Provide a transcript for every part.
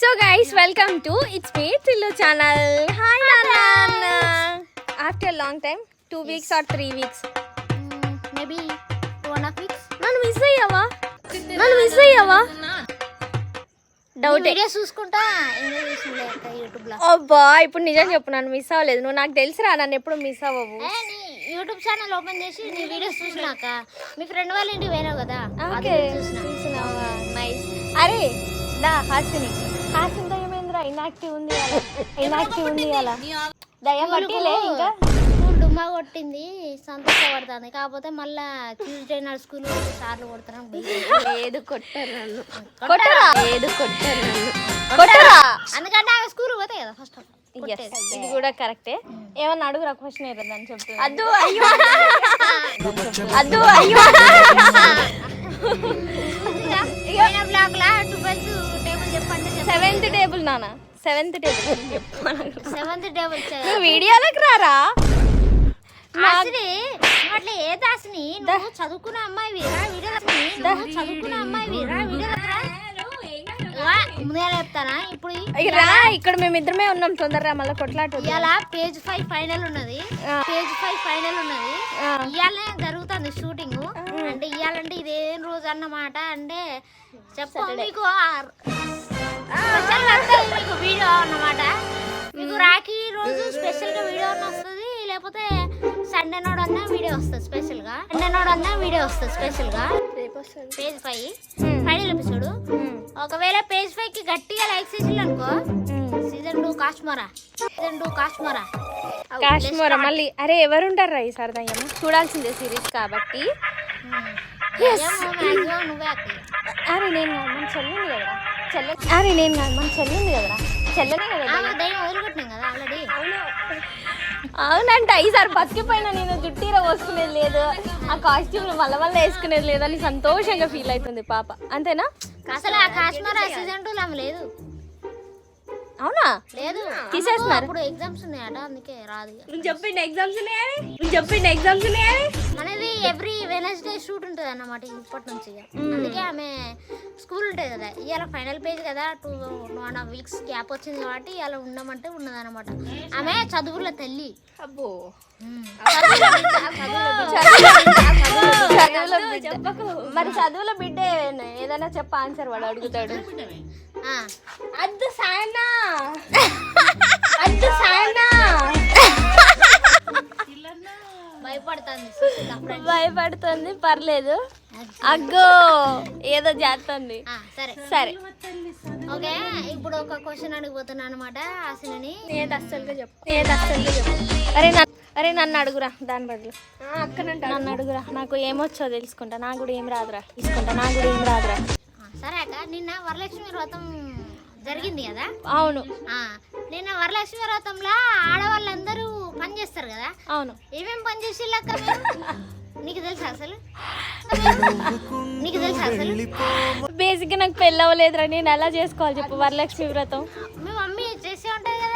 So guys, welcome to It's Me Tillu channel. Hi Nana. After a long time, 2 weeks or 3 weeks. Maybe 2.5 weeks. Nanu miss ayyava. Doubt. Videos చూసుకుంటా enjoy చేసిండే YouTube లో. అబ్బా ఇప్పుడు నిజం చెప్పు, నన్ను miss అవ్వలేదు. నువ్వు నాకు తెలుసురా, నన్ను ఎప్పుడు మిస్ అవ్వవు. నీ యూట్యూబ్ ఛానల్ ఓపెన్ చేసి నీ వీడియోస్ చూసినాక మీ ఫ్రెండ్ వాళ్ళ ఇంటికి పోయినావు కదా, ఓకే చూసినావా? నైస్. అరే దా హాసినితో ఏమైందిరా? ఇన్యాక్టివ్ ఉంది అలా దయ్యం పట్టిలే ఇంకా స్కూల్ డుమ్మా కొట్టింది, సంతోషపడుతుంది. కాకపోతే మళ్ళా ట్యూస్డే నాడు స్కూల్ సార్లు కొడతాను. లేదు కొట్టరా అందుకంటే ఆమె స్కూల్ పోతాయి కదా ఫస్ట్ ఆఫ్ ఆల్. ఇది కూడా కరెక్టే. ఏమన్నా అడుగురా, క్వశ్చన్ ఏదని చెప్పు. అద్దు బ్లాక్ లా 12th టేబుల్ చెప్పండి. సెవెంత్ టేబుల్ సెవెంత్ టేబుల్ నువ్వు వీడియోలోకి రారా? అట్లా ఏ దాసిని నువ్వు చదువుకున్న అమ్మాయి వీరా వీడియో చదువుకున్న అమ్మాయి వీరా వీడియో ముందుగా చెప్తానా? ఇప్పుడు రా, ఇక్కడ మేమిద్దరమే ఉన్నాం. తొందరగా మళ్ళీ కొట్లాట. ఇవాళ పేజ్ 5 ఫైనల్ ఉన్నది. ఇవాళనే జరుగుతుంది షూటింగ్. అంటే ఇవాళంటే ఇదేం రోజు అన్నమాట. అంటే చెప్పు మీకు మీకు వీడియో అన్నమాట. మీకు రాఖీ రోజు స్పెషల్ గా వీడియో వస్తుంది, లేకపోతే సండే నాడు అన్న వీడియో వస్తుంది స్పెషల్ గా. Page 5 final episode. ఒకవేళ పేజ్ 5 కి గట్టిగా లైక్ చేసిల్లు అనుకో, సీజన్ 2 కాశ్మోరా మళ్ళీ. అరే ఎవరు ఉంటారు రా ఈసారి దయ్యము? చూడాల్సిందే సిరీస్ కాబట్టి. నువ్వే అక్క. అరే నేను కాదు, మన చెల్లింది కదరా. చెల్లెనే కదా. దయ్యం వదిలిపెట్టినాం కదా ఆల్రెడీ. అవునంట. ఈసారి బతికిపోయినా నేను జుట్టీర పోసుకునేది లేదు, ఆ కాస్ట్యూమ్ మళ్ళీ వేసుకునేది లేదు అని సంతోషంగా ఫీల్ అవుతుంది పాప. అంతేనా? అసలు ఆ కాశ్మీర్ సీజన్ 2 ఆమె లేదు. అవునా? లేదు, తీసేస్తున్నారు. ఇప్పుడు ఎగ్జామ్స్ ఉన్నాయట, అందుకే రాదు. చెప్పిండు ఎగ్జామ్స్ ఉన్నాయని. మనది ఎవ్రీ వెనస్డే షూట్ ఉంటుంది అన్నమాట ఇప్పటి నుంచి. అందుకే ఆమె స్కూల్ ఉంటుంది కదా. ఇవాళ ఫైనల్ పేజ్ కదా, 2.5 weeks గ్యాప్ వచ్చింది కాబట్టి ఇవాళ ఉండమంటే ఉన్నదన్నమాట. ఆమె చదువుల తల్లి. అబ్బో మరి చదువుల బిడ్డే ఏదైనా చెప్ప ఆన్సర్ వాడు అడుగుతాడు. అద్దు సాయనా భయపడుతుంది. పర్లేదు. అగ్గో ఏదో చేస్తుంది. సరే ఓకే, ఇప్పుడు ఒక క్వశ్చన్ అడిగిపోతున్నా అనమాట ఆశని. ఏది అస్సలుగా చెప్పు. అరే నన్ను అడుగురా, దాని బదులు నన్ను అడుగురా. నాకు ఏమొచ్చో తెలుసుకుంటా. నాకు కూడా ఏం రాదురా. సరే అక్క, నిన్న వరలక్ష్మి వ్రతం జరిగింది కదా. అవును. నిన్న వరలక్ష్మి వ్రతంలో ఆడవాళ్ళందరూ పని చేస్తారు కదా. అవును. ఏమేం పని చేసిల్లక్క? నీకు తెలుసా అసలు? బేసిక్గా నాకు పెళ్ళి అవ్వలేదురా. నేను ఎలా చేసుకోవాలి చెప్పు వరలక్ష్మి వ్రతం? మీ మమ్మీ చేసే ఉంటుంది కదా.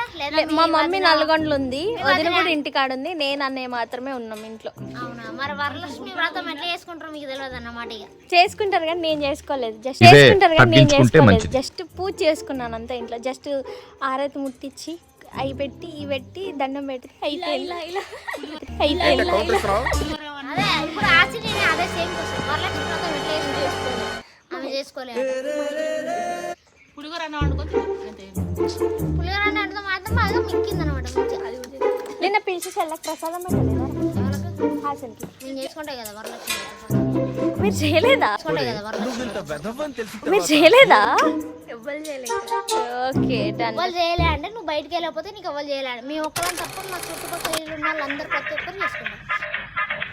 మా మమ్మీ నల్గొండలు ఉంది, వదిన కూడా ఇంటికాడ ఉంది, నేను అన్నయ్య మాత్రమే ఉన్నాం ఇంట్లో. అవునా? మరి వరలక్ష్మి వ్రతం ఎట్లా చేసుకుంటారు మీకు తెలియదు అన్నమాట. ఇక చేసుకుంటారు కానీ నేను చేసుకోలేదు. జస్ట్ పూజ చేసుకున్నాను అంతే ఇంట్లో. జస్ట్ ఆరతి ముట్టించి అవి పెట్టి ఇవి పెట్టి దండం పెట్టి అయిపోయింది. అదే ఇప్పుడు ఆశని అదే సేమ్ క్వశ్చన్. వరలక్ష్మి వ్రతం ఎట్లా ఆమె చేసుకోలేదు. పులిహోర అంటే మాత్రం బాగా మిక్కిందనమాట. నిన్న పిలిచి చెల్లకి ప్రసాదం పెట్టలేదు. నేను చేసుకుంటా కదా వరలక్ష్మి. మీరు చేయలేదా? ఎవ్వరు చేయలేదు. Okay done. ఎవ్వరు చేయలే అంటే నువ్వు బయటకు వెళ్ళకపోతే నీకు ఎవ్వరు చేయలే. మీ ఒక్కరం తప్ప మా చుట్టుపక్కల ఇల్లు ఉన్న వాళ్ళందరూ ప్రతి ఒక్కరు చేసుకుంటాం.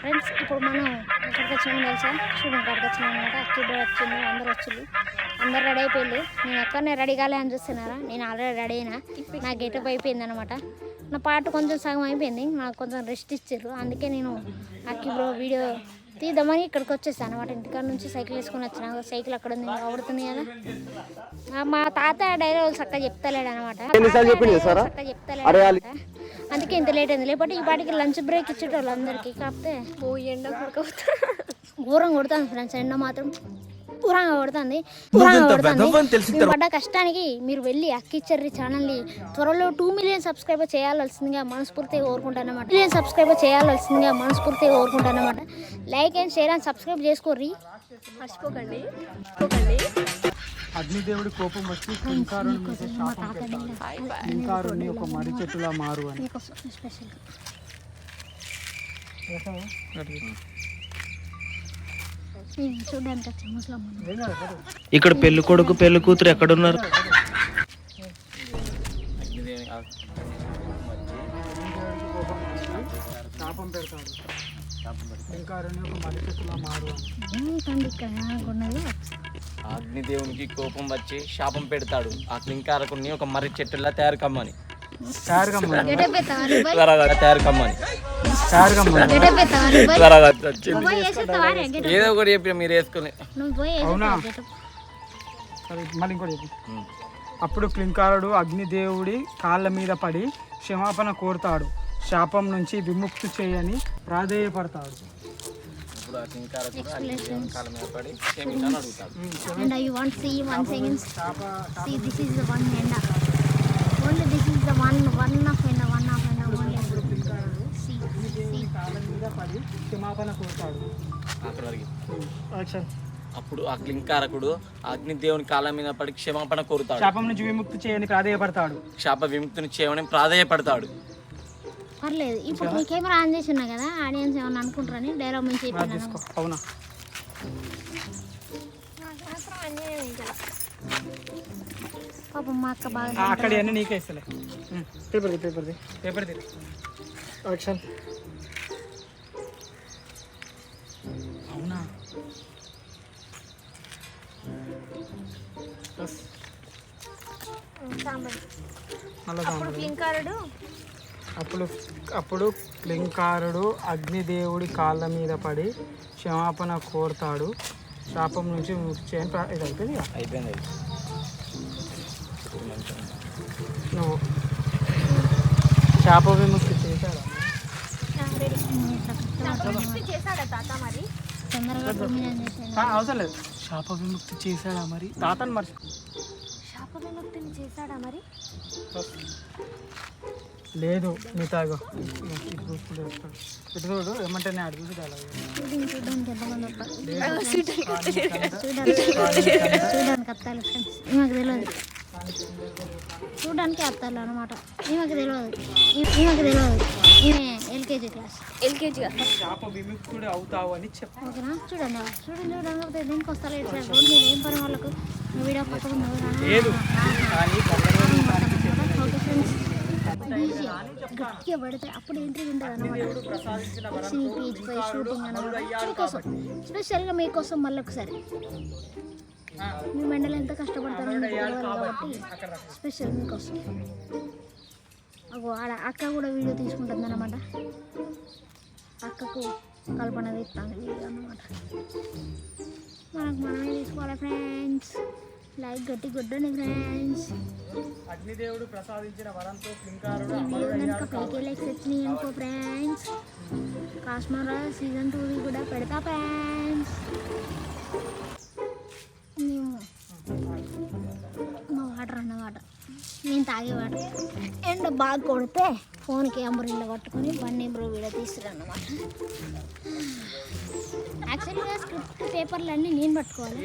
ఫ్రెండ్స్, ఇప్పుడు మనం ఎక్కడికి వచ్చినాము తెలుసా? షూటింగ్ కాడికి వచ్చినాం అనమాట. అక్కిడ్డో వచ్చింది, అందరు రెడీ అయిపోయింది. నేను ఎక్కడనే రెడీ కాలే అని చూస్తున్నారా? నేను ఆల్రెడీ రెడీ అయినా. నా గెటప్ అయిపోయింది అనమాట. నా పాట కొంచెం సగం అయిపోయింది, నాకు కొంచెం రెస్ట్ ఇచ్చారు. అందుకే నేను అక్కి బ్రో వీడియో తీద్దామని ఇక్కడికి వచ్చేసాను అనమాట. ఇంటికాడ నుంచి సైకిల్ వేసుకొని వచ్చిన. సైకిల్ అక్కడ ఉంది, అవుతుంది కదా. మా తాత డైలాగులు చక్కగా చెప్తలేడు అనమాట. అందుకే ఇంత లేట్ అయింది. లేకపోతే ఈ పాటికి లంచ్ బ్రేక్ ఇచ్చేటోళ్ళు అందరికీ. కాకపోతే ఎండ ఘోరం కొడుతుంది ఫ్రెండ్స్. ఎండ మాత్రం ఊరంగా కొడుతుంది మేము పడ్డ కష్టానికి మీరు వెళ్ళి అక్కిచెర్రి ఛానల్ని త్వరలో 2 మిలియన్ సబ్స్క్రైబర్ చేయాల్సిందిగా మనస్ఫూర్తిగా కోరుకుంటానమాట. 2 మిలియన్ సబ్స్క్రైబర్ చేయాల్సిందిగా మనస్ఫూర్తిగా కోరుకుంటానమాట. Like and share and subscribe చేసుకోర్రి, మర్చిపోకండి. అగ్నిదేవుడి కోపం వచ్చి కింకారుని మీద శాపం పెడతాడు. కింకారుని ఒక మర్రి చెట్టులా మారు అని. చూడడానికి వచ్చే ముసలమ్మ ఇక్కడ పెళ్లి కొడుకు పెళ్లి కూతురు ఎక్కడున్నారు? శాపం పెడతాడు. కింకారుని ఒక మర్రి చెట్టులా మారు అని. అగ్నిదేవునికి కోపం వచ్చి శాపం పెడతాడు. ఆ కింకారకుని ఒక మర్రి చెట్టులా తయారు కమ్మని. ఏదో ఒకటి చెప్పి మీరు వేసుకుని. అవునా? మళ్ళీ ఇంకోటి చెప్పి. అప్పుడు కింకారుడు అగ్నిదేవుడి కాళ్ళ మీద పడి క్షమాపణ కోరుతాడు. శాపం నుంచి విముక్తి చేయని ప్రాధేయపడతాడు. And I want to see one second. See, this is the one enda. Only this is the one of enda. Only. See. క్షమాపణ కోరుతాడు. అప్పుడు ఆ కింకారకుడు అగ్నిదేవుని కాళ్ళ మీద పడి క్షమాపణ కోరుతాడు. శాపం నుంచి విముక్తి చేయని ప్రాధేయపడతాడు. శాప విముక్తిని చేయమని ప్రాధేయపడతాడు. పర్లేదు. ఇప్పుడు మీ కెమెరా ఆన్ చేసి ఉన్నా కదా, ఆడియన్స్ ఏమన్నా అనుకుంటారని డైలాగ్ మంచి చెప్పినాను. అవునా? పాపం మా అక్క బాగా అక్కడ అన్నీ నీకే ఇస్తలే. Paper action. అవునా? అప్పుడు కింకారుడు అగ్నిదేవుడి కాళ్ళ మీద పడి క్షమాపణ కోరుతాడు. శాపం నుంచి విముక్తి చేయని ఇది అయిపోయింది. నువ్వు శాప విముక్తి చేశాడా? అవసరం లేదు. శాప విముక్తి చేశాడా మరి? తాతను మర్చి లేదు. నీ తాగు ఇటు చూడు. ఏమంటే నేను అడుగు చూడడానికి అత్తాలి అనమాట. ఈమెకు తెలియదు. ఈమె ఎల్కేజీ క్లాస్. శాప విముక్తుడు అవుతావు అని చెప్పు. ఓకేనా? చూడండి దీనికి వస్తారు. ఇట్లా రోడ్ మీద ఏం పని వాళ్ళకు వీడియో పక్కన లేదు. ఓకే ఫ్రెండ్స్, గట్టిగా పడితే అప్పుడు ఎంట్రీ ఉంటుంది అనమాట. పేజ్ పై షూటింగ్ అనమాట. మీకోసం స్పెషల్గా మీకోసం మళ్ళీ ఒకసారి మీ మెండలు ఎంత కష్టపడతారో మీకు తెలియాలి కాబట్టి స్పెషల్ మీకోసం. ఆడ అక్క కూడా వీడియో తీసుకుంటుంది అనమాట. అక్కకు కల్పన తీస్తాను వీడియో అన్నమాట. మనమే తీసుకోవాలి ఫ్రెండ్స్. లైక్ గట్టి కొట్టండి ఫ్రెండ్స్. అగ్నిదేవుడు ప్రసాదించిన వరంతో కింకారుడు కనుక పైకి లైక్స్ వచ్చినాయి అనుకో ఫ్రెండ్స్, కాశ్మీరా సీజన్ 2 కూడా పెడతా ఫ్రెండ్స్. మేము మా వాటర్ అన్నమాట, నేను తాగే వాటర్. ఎండ బాగా కొడితే ఫోన్కి అంబరిల్లా పట్టుకొని బండి బ్రో వీడియో తీస్తారన్నమాట. యాక్చువల్గా స్క్రిప్ట్ పేపర్లు అన్నీ నేను పట్టుకోవాలి.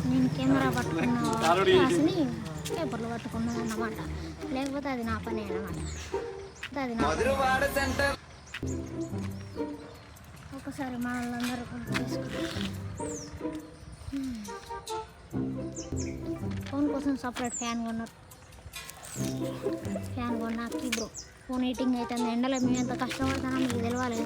నేను కెమెరా పట్టుకున్న క్లాస్ని పేపర్లు పట్టుకున్నాను అన్నమాట. లేకపోతే అది నా పని అన్నమాట. అది నా ఒకసారి మనల్ని ఫోన్ కోసం సపరేట్ ఫ్యాన్ కొన్నారు. ఫ్యాన్ కొన్నా బ్రో. ఫోన్ హీటింగ్ అవుతుంది. ఎండలో మేము ఎంత కష్టపడతానో మీకు తెలియాలి.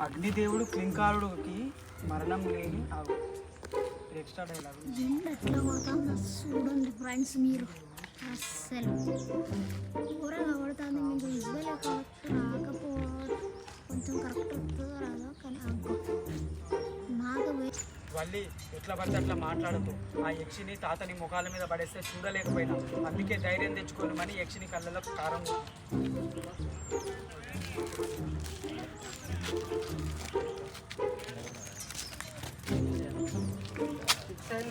అగ్నిదేవుడు కింకారుడికి మరణం లేని ఎక్స్ట్రా డైలాగ్. ఎట్లా కొడుతుందో చూడండి ఫ్రెండ్స్ మీరు. అస్సలు ఘోరంగా కొడుతుంది. మీకు విజువల్ రాకపోతే కొంచెం కొంచెం కరెక్ట్ వస్తుందో రాదో కానీ అనుకో నాకు వల్లి ఎట్లా పడితే అట్లా మాట్లాడుతూ ఆ యక్షిని తాతని ముఖాల మీద పడేస్తే చూడలేకపోయినా, అందుకే ధైర్యం తెచ్చుకోమని యక్షిని కళ్ళలో కారం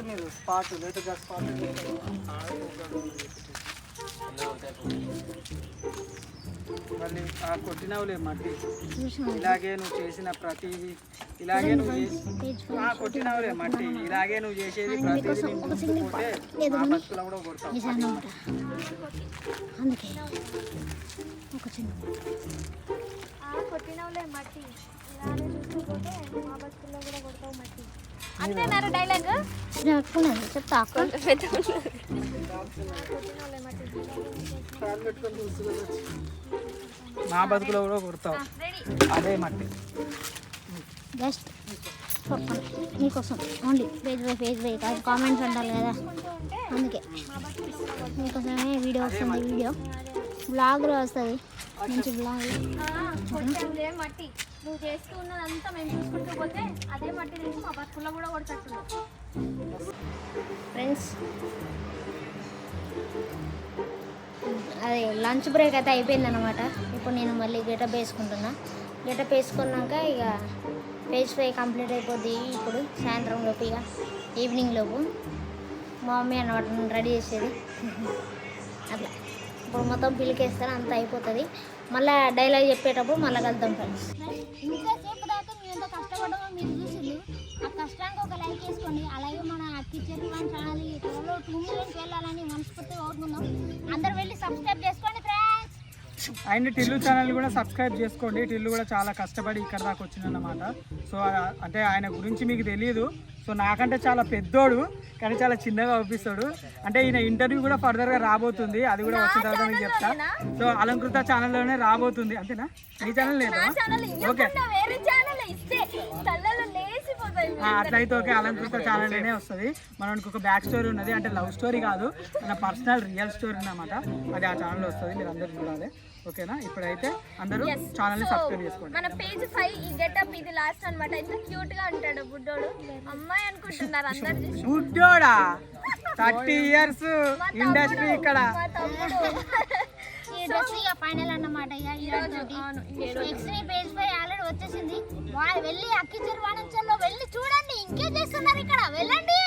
మీరు స్పాట్ లేటుగా స్పాట్ మళ్ళీ ఆ కొట్టినవులే మట్టి ఇలాగే నువ్వు చేసిన ప్రతిదీ ఇలాగే నువ్వు కొట్టినవులే మట్టి ఇలాగే నువ్వు చేసేది ప్రతిదీ పోతే మా బతుకులో కూడా కొడతావు. అందుకే ఒక చిన్న కొట్టినవులే మట్టి ఇలానే చూసుకోకపోతే మా బతుకుల్లో కూడా కొడతావు మట్టి అంతేనారు డైలాగ్ చెప్తా మా బతుకులో కూడా కొడతావు అదే మట్టి. జస్ట్ మీకోసం ఓన్లీ పేజ్ బై కాదు కామెంట్స్ అంటారు కదా, అందుకే మీకోసమే వీడియో వస్తుంది. వీడియో బ్లాగ్లో వస్తుంది, మంచి బ్లాగ్. మట్టి నువ్వు చేస్తూ ఉన్నదంతా మేము చూసుకుంటూ పోతే అదే మట్టి నేను మా బతుకుల్లో కూడా కొడతట్టున్నావు. ఫ్రెండ్స్ అదే లంచ్ బ్రేక్ అయితే అయిపోయింది అనమాట. ఇప్పుడు నేను మళ్ళీ గెటప్ వేసుకుంటున్నా. గెటప్ వేసుకున్నాక ఇక పేజ్ ఫ్రై కంప్లీట్ అయిపోద్ది. ఇప్పుడు సాయంత్రం లోపు ఇక ఈవినింగ్ లోపు మా మమ్మీ అన్నమాట నన్ను రెడీ చేసేది అట్లా. ఇప్పుడు మొత్తం పిలికేస్తాను, అంత అయిపోతుంది. మళ్ళీ డైలాగ్ చెప్పేటప్పుడు మళ్ళీ కలుద్దాం ఫ్రెండ్స్. ఇంతసేపు దాకా మేము ఎంత కష్టపడ్డామో మీరు చూసింది. ఆ కష్టానికి ఒక లైక్ వేసుకోండి. అలాగే మన కిచెన్ వన్ ఛానల్ త్వరలో 2 మిలియన్కి వెళ్ళాలని మనస్ఫూర్తిగా కోరుకుందాం. అందరూ వెళ్ళి సబ్స్క్రైబ్ చేసుకోండి ఫ్రెండ్స్. అండ్ టిల్లు ఛానల్ కూడా సబ్స్క్రైబ్ చేసుకోండి. టిల్లు కూడా చాలా కష్టపడి ఇక్కడ దాకా వచ్చిందన్నమాట. సో అంటే ఆయన గురించి మీకు తెలియదు. సో నాకంటే చాలా పెద్దోడు కానీ చాలా చిన్నగా అనిపిస్తాడు. అంటే ఈయన ఇంటర్వ్యూ కూడా ఫర్దర్గా రాబోతుంది, అది కూడా వచ్చిన తర్వాత మీకు చెప్తా. సో అలంకృత ఛానల్లోనే రాబోతుంది. అంతేనా? ఈ ఛానల్ లేదా? ఓకే అట్లయితే ఓకే, అలంకృత ఛానల్లోనే వస్తుంది. మనకి ఒక బ్యాక్ స్టోరీ ఉన్నది, అంటే లవ్ స్టోరీ కాదు, మన పర్సనల్ రియల్ స్టోరీ అన్నమాట. అది ఆ ఛానల్లో వస్తుంది, మీరు అందరూ చూడాలి. ఓకేనా? ఇప్పుడైతే అందరూ ఛానల్ని సబ్స్క్రైబ్ చేసుకోండి. మన పేజ్ 5 ఈ గెటప్ ఇది లాస్ట్ అన్నమాట. ఎంత క్యూట్ గా ఉంటాడు బుడ్డోడు. అమ్మాయి అనుకుంటున్నారు అందరు. బుడ్డోడా 30 years ఇండస్ట్రీ ఇక్కడ. ఈ డ్రెస్ ఇక ఫైనల్ అన్నమాట. పేజ్ పై ఆల్రెడీ వచ్చేసింది. వెళ్ళి అక్కిచెరు వాణిజ్యంలో వెళ్ళి చూడండి, ఇంకేం చేస్తున్నారు ఇక్కడ, వెళ్ళండి.